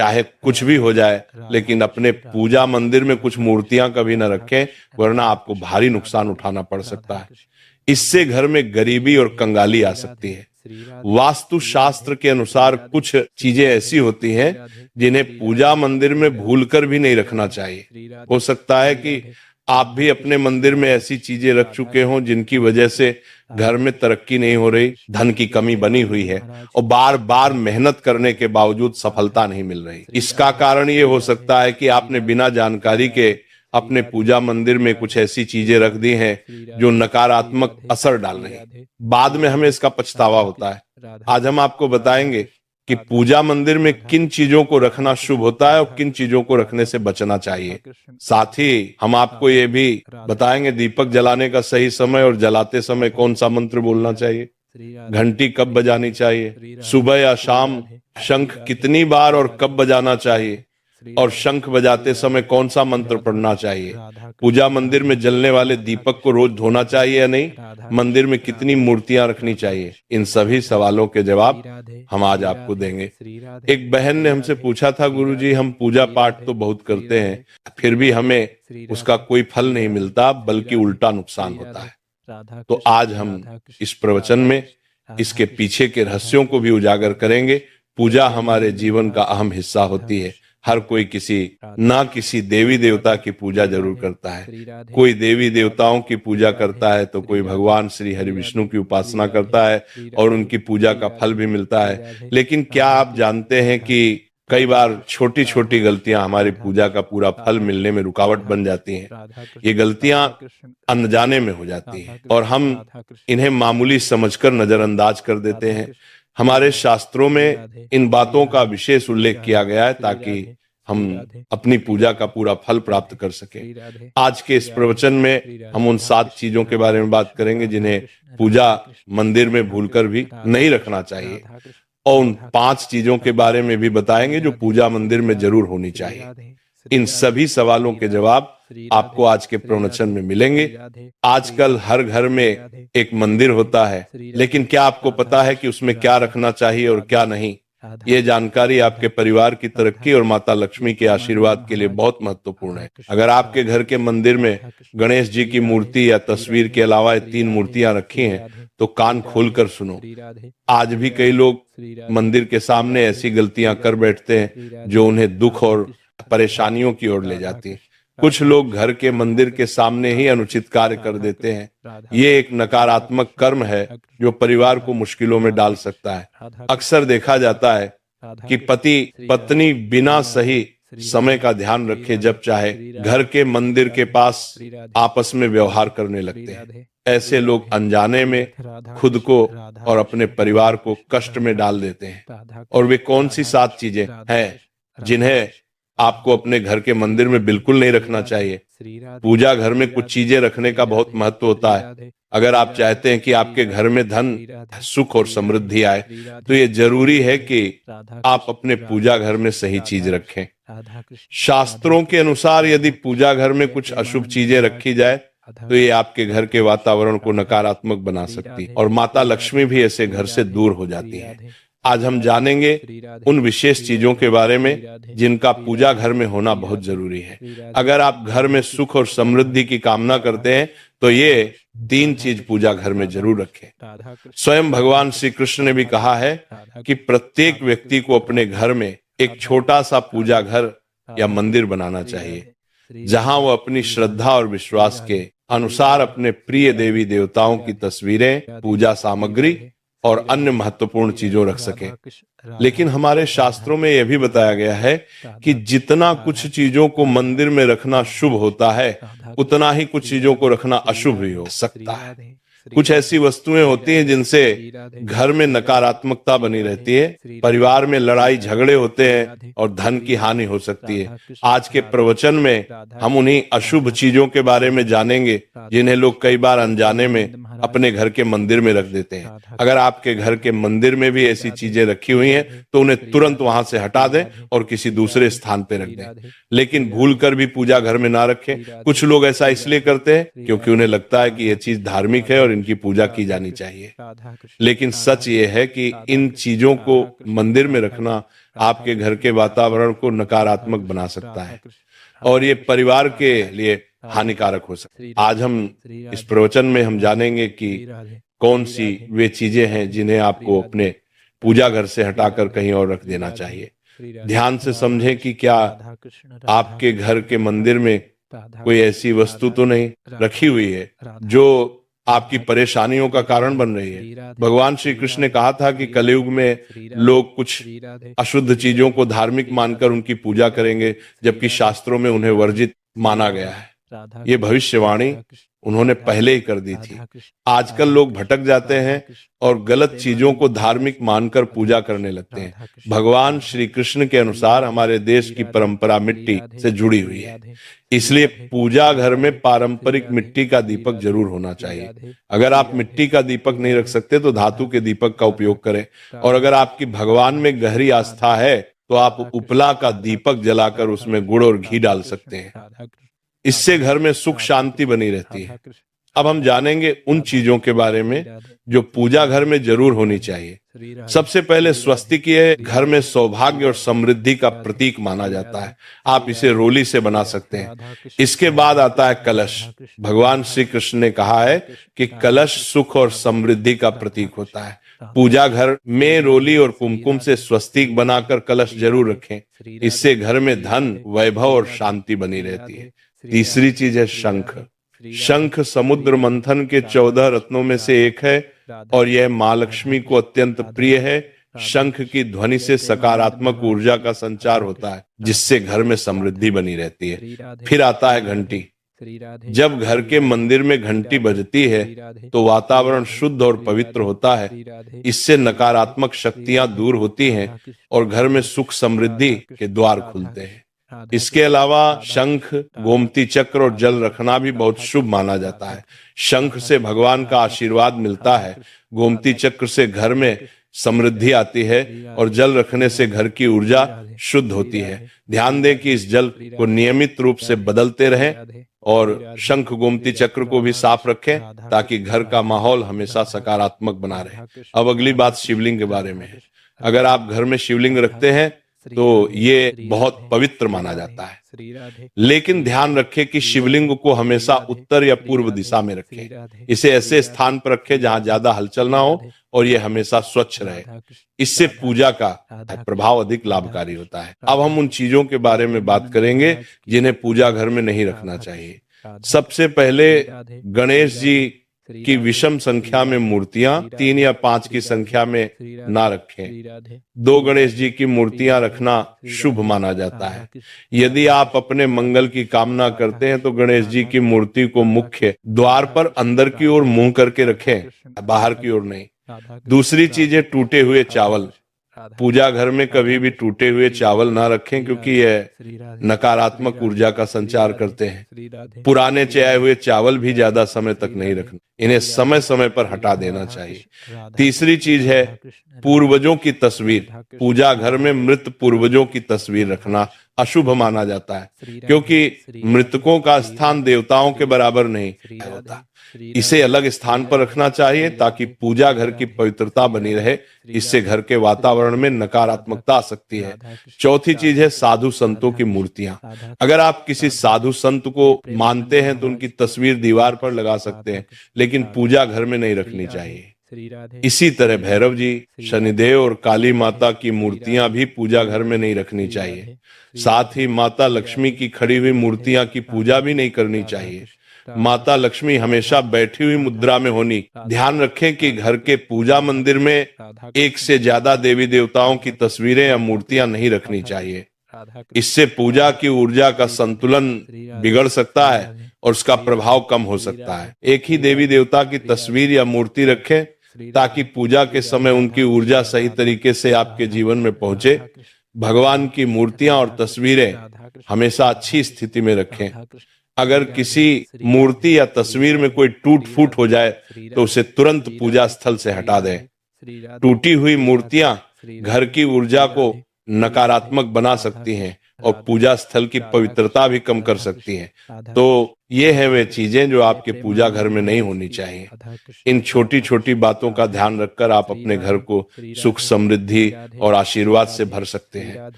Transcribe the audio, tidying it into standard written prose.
चाहे कुछ भी हो जाए, लेकिन अपने पूजा मंदिर में कुछ मूर्तियां कभी न रखें, वरना आपको भारी नुकसान उठाना पड़ सकता है। इससे घर में गरीबी और कंगाली आ सकती है। वास्तु शास्त्र के अनुसार कुछ चीजें ऐसी होती हैं जिन्हें पूजा मंदिर में भूलकर भी नहीं रखना चाहिए। हो सकता है कि आप भी अपने मंदिर में ऐसी चीजें रख चुके हों जिनकी वजह से घर में तरक्की नहीं हो रही, धन की कमी बनी हुई है और बार बार मेहनत करने के बावजूद सफलता नहीं मिल रही। इसका कारण ये हो सकता है कि आपने बिना जानकारी के अपने पूजा मंदिर में कुछ ऐसी चीजें रख दी हैं जो नकारात्मक असर डाल रही हैं। बाद में हमें इसका पछतावा होता है। आज हम आपको बताएंगे कि पूजा मंदिर में किन चीजों को रखना शुभ होता है और किन चीजों को रखने से बचना चाहिए। साथ ही हम आपको ये भी बताएंगे दीपक जलाने का सही समय और जलाते समय कौन सा मंत्र बोलना चाहिए, घंटी कब बजानी चाहिए, सुबह या शाम शंख कितनी बार और कब बजाना चाहिए, और शंख बजाते समय कौन सा मंत्र पढ़ना चाहिए, पूजा मंदिर में जलने वाले दीपक को रोज धोना चाहिए या नहीं, मंदिर में कितनी मूर्तियां रखनी चाहिए। इन सभी सवालों के जवाब हम आज आपको देंगे। एक बहन ने हमसे पूछा था, गुरुजी हम पूजा पाठ तो बहुत करते हैं, फिर भी हमें उसका कोई फल नहीं मिलता, बल्कि उल्टा नुकसान होता है। तो आज हम इस प्रवचन में इसके पीछे के रहस्यों को भी उजागर करेंगे। पूजा हमारे जीवन का अहम हिस्सा होती है। हर कोई किसी देवी देवता की पूजा जरूर करता है। कोई देवी देवताओं की पूजा करता है तो कोई भगवान श्री हरि विष्णु की उपासना करता है और उनकी पूजा का फल भी मिलता है। लेकिन क्या आप जानते हैं कि कई बार छोटी छोटी गलतियां हमारी पूजा का पूरा फल मिलने में रुकावट बन जाती हैं। ये गलतियां अनजाने में हो जाती हैं और हम इन्हें मामूली समझकर नजरअंदाज कर देते हैं। हमारे शास्त्रों में इन बातों का विशेष उल्लेख किया गया है ताकि हम अपनी पूजा का पूरा फल प्राप्त कर सकें। आज के इस प्रवचन में हम उन 7 चीजों के बारे में बात करेंगे जिन्हें पूजा मंदिर में भूलकर भी नहीं रखना चाहिए, और उन 5 चीजों के बारे में भी बताएंगे जो पूजा मंदिर में जरूर होनी चाहिए। इन सभी सवालों के जवाब आपको आज के प्रवचन में मिलेंगे। आजकल हर घर में एक मंदिर होता है, लेकिन क्या आपको पता है कि उसमें क्या रखना चाहिए और क्या नहीं? ये जानकारी आपके परिवार की तरक्की और माता लक्ष्मी के आशीर्वाद के लिए बहुत महत्वपूर्ण है। अगर आपके घर के मंदिर में गणेश जी की मूर्ति या तस्वीर के अलावा 3 मूर्तियां रखी हैं, तो कान खोलकर सुनो। आज भी कई लोग मंदिर के सामने ऐसी गलतियां कर बैठते हैं जो उन्हें दुख और परेशानियों की ओर ले जाती है। कुछ लोग घर के मंदिर के सामने ही अनुचित कार्य कर देते हैं। ये एक नकारात्मक कर्म है जो परिवार को मुश्किलों में डाल सकता है। अक्सर देखा जाता है कि पति पत्नी बिना सही समय का ध्यान रखे जब चाहे घर के मंदिर के पास आपस में व्यवहार करने लगते हैं। ऐसे लोग अनजाने में खुद को और अपने परिवार को कष्ट में डाल देते हैं। और वे कौन सी 7 चीजें हैं जिन्हें आपको अपने घर के मंदिर में बिल्कुल नहीं रखना चाहिए? पूजा घर में कुछ चीजें रखने का बहुत महत्व होता है। अगर आप चाहते हैं कि आपके घर में धन, सुख और समृद्धि आए, तो ये जरूरी है कि आप अपने पूजा घर में सही चीज रखें। शास्त्रों के अनुसार यदि पूजा घर में कुछ अशुभ चीजें रखी जाए तो ये आपके घर के वातावरण को नकारात्मक बना सकती है और माता लक्ष्मी भी ऐसे घर से दूर हो जाती है। आज हम जानेंगे उन विशेष चीजों के बारे में जिनका पूजा घर में होना बहुत जरूरी है। अगर आप घर में सुख और समृद्धि की कामना करते हैं तो ये 3 चीज पूजा घर में जरूर रखें। स्वयं भगवान श्री कृष्ण ने भी कहा है कि प्रत्येक व्यक्ति को अपने घर में एक छोटा सा पूजा घर या मंदिर बनाना चाहिए, जहां वो अपनी श्रद्धा और विश्वास के अनुसार अपने प्रिय देवी देवताओं की तस्वीरें, पूजा सामग्री और अन्य महत्वपूर्ण चीजों रख सके। लेकिन हमारे शास्त्रों में यह भी बताया गया है कि जितना कुछ चीजों को मंदिर में रखना शुभ होता है, उतना ही कुछ चीजों को रखना अशुभ भी हो सकता है। कुछ ऐसी वस्तुएं होती हैं जिनसे घर में नकारात्मकता बनी रहती है, परिवार में लड़ाई झगड़े होते हैं और धन की हानि हो सकती है। आज के प्रवचन में हम उन्हीं अशुभ चीजों के बारे में जानेंगे जिन्हें लोग कई बार अनजाने में अपने घर के मंदिर में रख देते हैं। अगर आपके घर के मंदिर में भी ऐसी चीजें रखी हुई हैं तो उन्हें तुरंत वहां से हटा दें और किसी दूसरे स्थान पर रख दें, लेकिन भूल कर भी पूजा घर में ना रखें। कुछ लोग ऐसा इसलिए करते हैं क्योंकि उन्हें लगता है कि यह चीज धार्मिक है और इनकी पूजा की जानी चाहिए, लेकिन सच ये है कि इन चीजों को मंदिर में रखना आपके घर के वातावरण को नकारात्मक बना सकता है और ये परिवार के लिए हानिकारक हो सकता है। आज हम इस प्रवचन में हम जानेंगे कि कौन सी वे चीजें हैं जिन्हें आपको अपने पूजा घर से हटाकर कहीं और रख देना चाहिए। ध्यान से समझें कि क्या आपके घर के मंदिर में कोई ऐसी वस्तु तो नहीं रखी हुई है जो आपकी परेशानियों का कारण बन रही है। भगवान श्री कृष्ण ने कहा था कि कलयुग में लोग कुछ अशुद्ध चीजों को धार्मिक मानकर उनकी पूजा करेंगे, जबकि शास्त्रों में उन्हें वर्जित माना गया है। ये भविष्यवाणी उन्होंने पहले ही कर दी थी। आजकल लोग भटक जाते हैं और गलत चीजों को धार्मिक मानकर पूजा करने लगते हैं। भगवान श्री कृष्ण के अनुसार हमारे देश की परंपरा मिट्टी से जुड़ी हुई है, इसलिए पूजा घर में पारंपरिक मिट्टी का दीपक जरूर होना चाहिए। अगर आप मिट्टी का दीपक नहीं रख सकते तो धातु के दीपक का उपयोग करें, और अगर आपकी भगवान में गहरी आस्था है तो आप उपला का दीपक जलाकर उसमें गुड़ और घी डाल सकते हैं। इससे घर में सुख शांति बनी रहती है। अब हम जानेंगे उन चीजों के बारे में जो पूजा घर में जरूर होनी चाहिए। सबसे पहले स्वस्तिक ये घर में सौभाग्य और समृद्धि का प्रतीक माना जाता है। आप इसे रोली से बना सकते हैं। इसके बाद आता है कलश। भगवान श्री कृष्ण ने कहा है कि कलश सुख और समृद्धि का प्रतीक होता है। पूजा घर में रोली और कुमकुम से स्वस्तिक बनाकर कलश जरूर रखें। इससे घर में धन, वैभव और शांति बनी रहती है। तीसरी चीज है शंख। शंख समुद्र मंथन के 14 रत्नों में से एक है और यह माँ लक्ष्मी को अत्यंत प्रिय है। शंख की ध्वनि से सकारात्मक ऊर्जा का संचार होता है, जिससे घर में समृद्धि बनी रहती है। फिर आता है घंटी। जब घर के मंदिर में घंटी बजती है तो वातावरण शुद्ध और पवित्र होता है। इससे नकारात्मक शक्तियां दूर होती हैं और घर में सुख समृद्धि के द्वार खुलते हैं। इसके अलावा शंख, गोमती चक्र और जल रखना भी बहुत शुभ माना जाता है। शंख से भगवान का आशीर्वाद मिलता है, गोमती चक्र से घर में समृद्धि आती है और जल रखने से घर की ऊर्जा शुद्ध होती है। ध्यान दें कि इस जल को नियमित रूप से बदलते रहें और शंख गोमती चक्र को भी साफ रखें ताकि घर का माहौल हमेशा सकारात्मक बना रहे। अब अगली बात शिवलिंग के बारे में है। अगर आप घर में शिवलिंग रखते हैं तो ये बहुत पवित्र माना जाता है, लेकिन ध्यान रखें कि शिवलिंग को हमेशा उत्तर या पूर्व दिशा में रखें। इसे ऐसे स्थान पर रखें जहां ज्यादा हलचल ना हो और ये हमेशा स्वच्छ रहे। इससे पूजा का प्रभाव अधिक लाभकारी होता है। अब हम उन चीजों के बारे में बात करेंगे जिन्हें पूजा घर में नहीं रखना चाहिए। सबसे पहले गणेश जी की विषम संख्या में मूर्तियां 3 या 5 की संख्या में ना रखें। 2 गणेश जी की मूर्तियां रखना शुभ माना जाता है। यदि आप अपने मंगल की कामना करते हैं तो गणेश जी की मूर्ति को मुख्य द्वार पर अंदर की ओर मुंह करके रखें, बाहर की ओर नहीं। दूसरी चीज है टूटे हुए चावल। पूजा घर में कभी भी टूटे हुए चावल ना रखें क्योंकि यह नकारात्मक ऊर्जा का संचार करते हैं। पुराने चयाए हुए चावल भी ज्यादा समय तक नहीं रखना, इन्हें समय समय पर हटा देना चाहिए। तीसरी चीज है पूर्वजों की तस्वीर। पूजा घर में मृत पूर्वजों की तस्वीर रखना अशुभ माना जाता है क्योंकि मृतकों का स्थान देवताओं के बराबर नहीं होता। इसे अलग स्थान पर रखना चाहिए ताकि पूजा घर की पवित्रता बनी रहे। इससे घर के वातावरण में नकारात्मकता आ सकती है। चौथी चीज है साधु संतों की मूर्तियां। अगर आप किसी साधु संत को मानते हैं तो उनकी तस्वीर दीवार पर लगा सकते हैं, लेकिन पूजा घर में नहीं रखनी चाहिए। इसी तरह भैरव जी, शनिदेव और काली माता की मूर्तियां भी पूजा घर में नहीं रखनी चाहिए। साथ ही माता लक्ष्मी की खड़ी हुई मूर्तियां की पूजा भी नहीं करनी चाहिए। माता लक्ष्मी हमेशा बैठी हुई मुद्रा में होनी। ध्यान रखें कि घर के पूजा मंदिर में एक से ज्यादा देवी देवताओं की तस्वीरें या मूर्तियां नहीं रखनी चाहिए। इससे पूजा की ऊर्जा का संतुलन बिगड़ सकता है और उसका प्रभाव कम हो सकता है। एक ही देवी देवता की तस्वीर या मूर्ति रखें ताकि पूजा के समय उनकी ऊर्जा सही तरीके से आपके जीवन में पहुंचे। भगवान की मूर्तियां और तस्वीरें हमेशा अच्छी स्थिति में रखें। अगर किसी मूर्ति या तस्वीर में कोई टूट फूट हो जाए तो उसे तुरंत पूजा स्थल से हटा दें। टूटी हुई मूर्तियां घर की ऊर्जा को नकारात्मक बना सकती हैं और पूजा स्थल की पवित्रता भी कम कर सकती हैं। तो ये है वे चीजें जो आपके पूजा घर में नहीं होनी चाहिए। इन छोटी छोटी बातों का ध्यान रखकर आप अपने घर को सुख, समृद्धि और आशीर्वाद से भर सकते हैं।